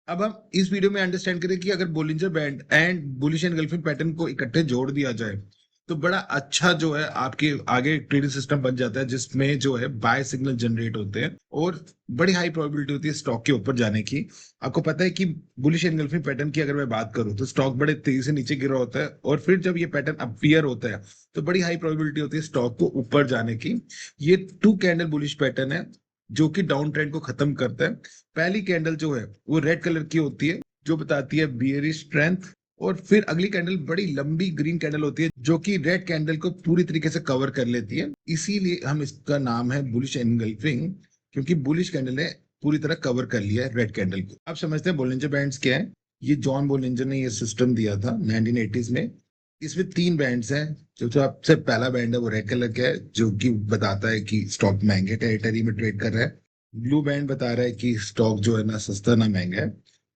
अब हम इस वीडियो में अंडरस्टैंड करें कि अगर Bollinger band and bullish engulfing pattern को इकट्ठे जोड़ दिया जाए तो बड़ा अच्छा जो है आपके आगे ट्रेडिंग सिस्टम बन जाता है, जिसमें जो है बाय सिग्नल जनरेट होते हैं और बड़ी हाई प्रोबेबिलिटी होती है स्टॉक के ऊपर जाने की। आपको पता है कि बुलिश एनगल्फिंग पैटर्न की अगर मैं बात करूं तो स्टॉक बड़े तेजी से नीचे गिरा होता है और फिर जब ये पैटर्न अपीयर होता है तो बड़ी हाई प्रोबेबिलिटी होती है स्टॉक को ऊपर जाने की। ये टू कैंडल बुलिश पैटर्न है जो कि डाउन ट्रेंड को खत्म करता है। पहली कैंडल जो है वो रेड कलर की होती है जो बताती है बियरिश स्ट्रेंथ, और फिर अगली कैंडल बड़ी लंबी ग्रीन कैंडल होती है जो कि रेड कैंडल को पूरी तरीके से कवर कर लेती है। इसीलिए हम इसका नाम है बुलिश एनगल्फिंग, क्योंकि बुलिश कैंडल ने पूरी तरह कवर कर लिया है रेड कैंडल को। आप समझते हैं बोलिंजर बैंड्स क्या है। ये जॉन बोलिंजर ने ये सिस्टम दिया था 1980s में। इसमें तीन बैंड्स हैं। जो सबसे पहला बैंड है वो रेड कलर का है जो कि बताता है कि स्टॉक महंगे टेरिटरी में ट्रेड कर रहा है। ब्लू बैंड बता रहा है कि स्टॉक जो है ना सस्ता ना महंगा है।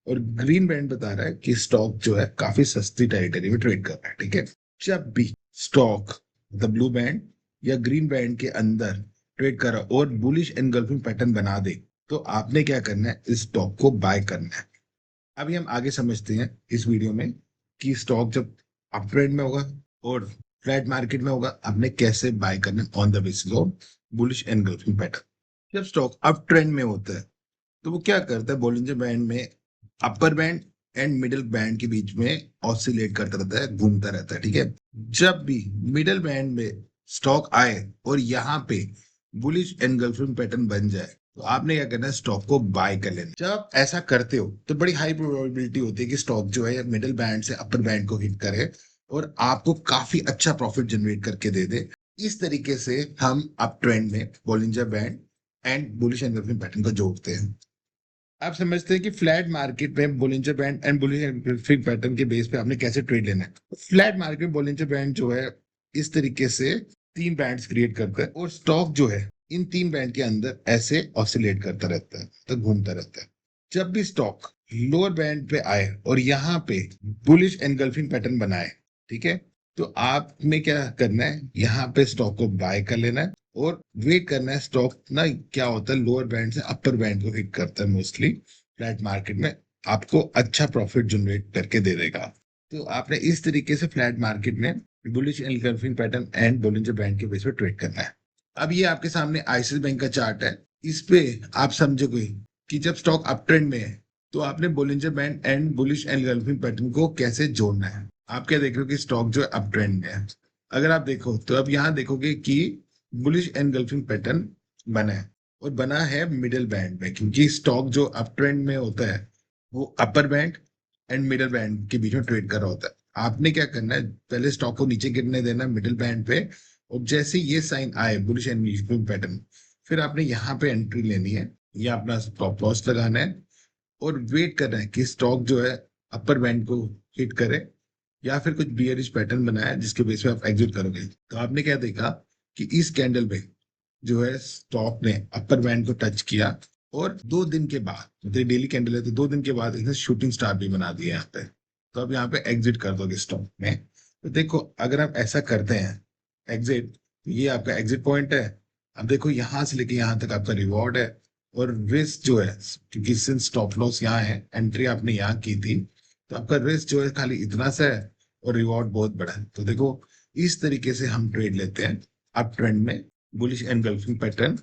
और ग्रीन बैंड बता रहा है कि स्टॉक जो है काफी सस्ती टेरिटरी में ट्रेड कर रहा है। ठीक है। जब भी स्टॉक द ब्लू बैंड या ग्रीन बैंड के अंदर ट्रेड कर रहा और बुलिश एनगल्फिंग पैटर्न बना दे तो आपने क्या करना है, इस स्टॉक को बाय करना है। अभी हम आगे समझते हैं इस वीडियो में कि स्टॉक जब अप ट्रेंड में होगा और फ्लैट मार्केट में होगा आपने कैसे बाय करना है on the basis of bullish engulfing pattern. जब स्टॉक अप ट्रेंड में होता है तो वो क्या करता है, बोलिंजर बैंड में upper band and middle band के बीच में ऑसिलेट करता रहता है, घूमता रहता है। ठीक है। जब भी मिडिल बैंड में स्टॉक आए और यहाँ पे बुलिश एनगल्फिंग पैटर्न बन जाए तो आपने क्या करना है, स्टॉक को बाय कर लेना। जब ऐसा करते हो तो बड़ी हाई प्रोबेबिलिटी होती है कि स्टॉक जो है मिडिल बैंड से अपर बैंड को हिट करे और आपको काफी अच्छा प्रॉफिट जनरेट करके दे दे। इस तरीके से हम अप ट्रेंड में Bollinger band and bullish engulfing pattern को जोड़ते हैं। आप समझते हैं कि फ्लैट मार्केट में Bollinger band and bullish engulfing pattern के बेस पे आपने कैसे ट्रेड लेना है। फ्लैट मार्केट में बोलिंजर बैंड जो है इस तरीके से तीन बैंड्स क्रिएट करता है और स्टॉक जो है इन तीन बैंड के अंदर ऐसे ऑसिलेट करता रहता है, तो घूमता रहता है। जब भी स्टॉक लोअर बैंड पे आए और यहाँ पे बुलिश एनगल्फिंग पैटर्न बनाए, ठीक है, तो आपने क्या करना है, यहाँ पे स्टॉक को बाय कर लेना है और वेट करना है। स्टॉक ना क्या होता है लोअर बैंड से अपर बैंड को हिट करता है मोस्टली फ्लैट मार्केट में, आपको अच्छा प्रॉफिट जनरेट करके दे देगा। तो आपने इस तरीके से फ्लैट मार्केट में bullish engulfing pattern and Bollinger band के बेस पे ट्रेड करना है। अब ये आपके सामने आईसीआईसी बैंक का चार्ट है। इस पे आप समझोगे कि जब स्टॉक अप ट्रेंड में है तो आपने Bollinger band and bullish engulfing pattern को कैसे जोड़ना है। आप क्या देख रहे हो कि स्टॉक जो है अप ट्रेंड में है। अगर आप देखो तो अब यहाँ देखोगे कि बुलिश एनगल्फिंग पैटर्न बना है और बना है मिडिल बैंड में, क्योंकि स्टॉक जो अप ट्रेंड में होता है वो upper band and middle band के बीच में ट्रेड कर रहा होता है। आपने क्या करना है, पहले स्टॉक को नीचे गिरने देना मिडिल बैंड पे और जैसे ये साइन आए बुलिश एनगल्फिंग पैटर्न फिर आपने यहाँ पे एंट्री लेनी है या अपना स्टॉप लॉस लगाना है और वेट करना है कि स्टॉक जो है अपर बैंड को हिट करे या फिर कुछ बियरिश पैटर्न बनाया है जिसके बेस पे आप एग्जिट करोगे। तो आपने क्या देखा कि इस कैंडल पे जो है स्टॉक ने अपर बैंड को टच किया और 2 दिन के बाद, मतलब डेली कैंडल है तो 2 दिन के बाद इसने शूटिंग स्टार भी बना दिया यहाँ पे। तो अब यहाँ पे एग्जिट कर दोगे स्टॉक में। तो देखो अगर आप ऐसा करते हैं एग्जिट, तो ये आपका एग्जिट पॉइंट है। अब देखो यहाँ से लेके यहाँ तक आपका रिवॉर्ड है और रिस्क जो है, क्योंकि सिंस स्टॉप लॉस यहाँ है, एंट्री आपने यहाँ की थी, तो आपका रिस्क जो है खाली इतना सा है और रिवॉर्ड बहुत बड़ा है। तो देखो इस तरीके से हम ट्रेड लेते हैं अप ट्रेंड में bullish engulfing pattern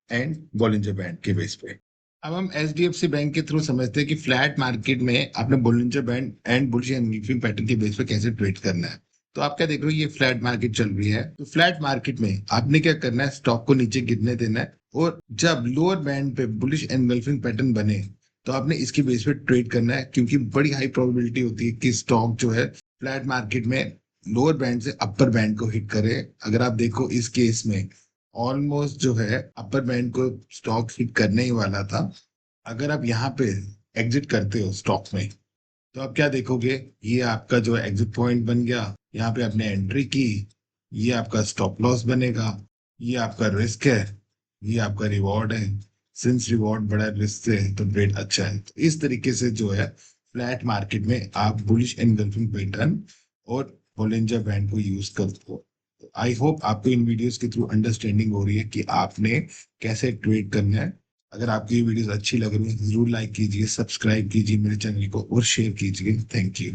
and Bollinger band के बेस पे। अब हम एचडीएफसी बैंक के थ्रू समझते हैं कि फ्लैट मार्केट में आपने Bollinger band and bullish engulfing pattern के बेस पे कैसे ट्रेड करना है। तो आप क्या देख रहे हो, ये फ्लैट मार्केट चल रही है। तो फ्लैट मार्केट में आपने क्या करना है, स्टॉक को नीचे गिरने देना है और जब लोअर बैंड पे बुलिश एनगल्फिंग पैटर्न बने तो आपने इसके बेस पे ट्रेड करना है, क्योंकि बड़ी हाई प्रोबेबिलिटी होती है कि स्टॉक जो है फ्लैट मार्केट में लोअर बैंड से अपर बैंड को हिट करे। अगर आप देखो इस केस में ऑलमोस्ट जो है अपर बैंड को स्टॉक हिट करने ही वाला था। अगर आप यहाँ पे एग्जिट करते हो स्टॉक में तो आप क्या देखोगे, ये आपका जो है एग्जिट पॉइंट बन गया। यहाँ पे आपने एंट्री की, ये आपका स्टॉप लॉस बनेगा, ये आपका रिस्क है, ये आपका रिवॉर्ड है। सिंस रिवॉर्ड बड़ा रिस्क से है तो ट्रेड अच्छा है। तो इस तरीके से जो है फ्लैट मार्केट में आप बुलिश एनगल्फिंग पैटर्न और बोलिंजर बैंड को यूज करते हो। आई होप आपको इन वीडियोस के थ्रू अंडरस्टैंडिंग हो रही है कि आपने कैसे ट्रेड करना है अगर आपकी वीडियोस अच्छी लग रही है जरूर लाइक कीजिए, सब्सक्राइब कीजिए मेरे चैनल को और शेयर कीजिए। Thank you.